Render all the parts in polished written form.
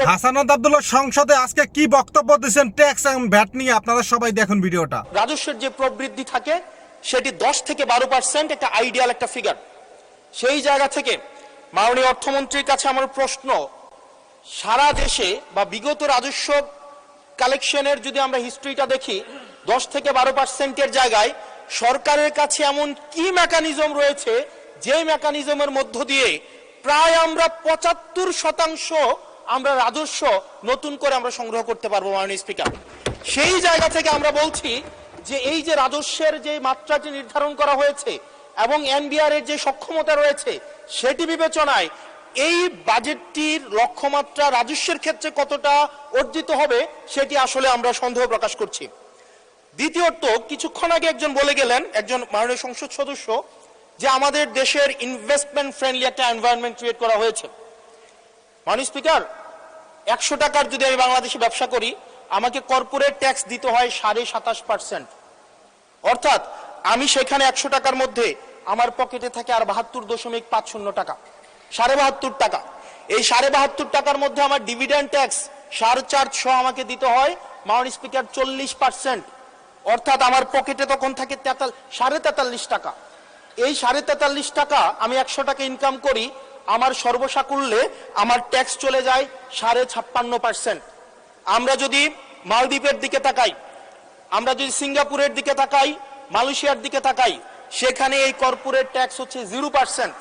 হাসানাত আব্দুল্লাহ সংসদে আজকে কি বক্তব্য দিয়েছেন ট্যাক্স এবং ভ্যাট নিয়ে, আপনারা সবাই দেখুন ভিডিওটা। রাজস্বের যে প্রবৃদ্ধি থাকে সেটি 10 থেকে 12% একটা আইডিয়াল একটা ফিগার। সেই জায়গা থেকে মাননীয় অর্থমন্ত্রীর কাছে আমার প্রশ্ন, সারা দেশে বা বিগত রাজস্ব কালেকশনের যদি আমরা হিস্ট্রিটা দেখি 10 থেকে 12%-এর জায়গায় সরকারের কাছে এমন কি মেকানিজম রয়েছে যে মেকানিজমের মধ্য দিয়ে প্রায় আমরা 75% আমরা রাজস্ব নতুন করে আমরা সংগ্রহ করতে পারবো মাননীয় স্পিকার। সেই জায়গা থেকে আমরা বলছি যে এই যে রাজস্বের যে মাত্রাটি নির্ধারণ করা হয়েছে এবং এনবিআর এর যে সক্ষমতা রয়েছে সেটি বিবেচনায় এই বাজেটটির লক্ষ্যমাত্রা রাজস্বের ক্ষেত্রে কতটা অর্জিত হবে সেটি আসলে আমরা সন্দেহ প্রকাশ করছি। দ্বিতীয়ত, কিছুক্ষণ আগে একজন বলে গেলেন, একজন মাননীয় সংসদ সদস্য, যে আমাদের দেশের ইনভেস্টমেন্ট ফ্রেন্ডলি একটা এনভায়রনমেন্ট ক্রিয়েট করা হয়েছে। মাননীয় স্পিকার, 100 টাকার যদি আমি বাংলাদেশে ব্যবসা করি আমাকে কর্পোরেট ট্যাক্স দিতে হয় 27.5%। অর্থাৎ আমি সেখানে 100 টাকার মধ্যে আমার পকেটে থাকে আর 72.50 টাকা, 72.5 টাকা। এই 72.5 টাকার মধ্যে আমার ডিভিডেন্ড ট্যাক্স 4.5 আমাকে দিতে হয় মাননীয় স্পিকার 40%। অর্থাৎ আমার পকেটে তখন থাকে 43.5 টাকা। এই 43.5 টাকা আমি 100 টাকা ইনকাম করি, আমার সর্বসাকুল্যে আমার ট্যাক্স চলে যায় 56.5%। আমরা যদি মালদ্বীপের দিকে তাকাই, আমরা যদি সিঙ্গাপুরের দিকে তাকাই, মালয়েশিয়ার দিকে তাকাই, সেখানে এই কর্পোরেট ট্যাক্স হচ্ছে 0%।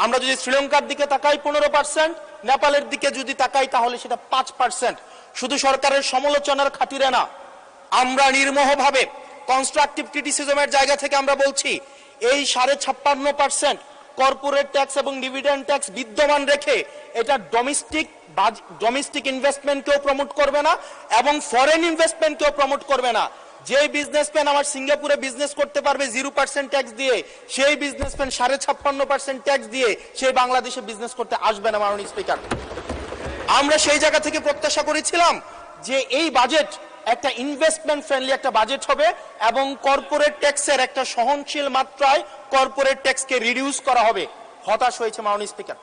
আমরা যদি শ্রীলঙ্কার দিকে তাকাই 15%, নেপালের দিকে যদি তাকাই তাহলে সেটা 5%। শুধু সরকারের সমালোচনার খাতিরে না, আমরা নির্মোহভাবে কনস্ট্রাকটিভ ক্রিটিসিজমের জায়গা থেকে আমরা বলছি এই 56% কর্পোরেট ট্যাক্স এবং ডিভিডেন্ড ট্যাক্স বিদ্যমান রেখে এটা ডোমেস্টিক ইনভেস্টমেন্টকেও প্রমোট করবে না এবং ফরেন ইনভেস্টমেন্টকেও প্রমোট করবে না। যে বিজনেসম্যান আমার সিঙ্গাপুরে বিজনেস করতে পারবে 0% ট্যাক্স দিয়ে, সেই বিজনেসম্যান 56.5% ট্যাক্স দিয়ে সেই বাংলাদেশে বিজনেস করতে আসবে না মাননীয় স্পিকার। আমরা সেই জায়গা থেকে প্রত্যাশা করেছিলাম যে এই বাজেট একটা ইনভেস্টমেন্ট ফ্রেন্ডলি একটা বাজেট হবে এবং কর্পোরেট ট্যাক্সের একটা সহনশীল মাত্রায় কর্পোরেট ট্যাক্সকে রিডিউস করা হবে। হতাশ হয়েছে মাননীয় স্পিকার।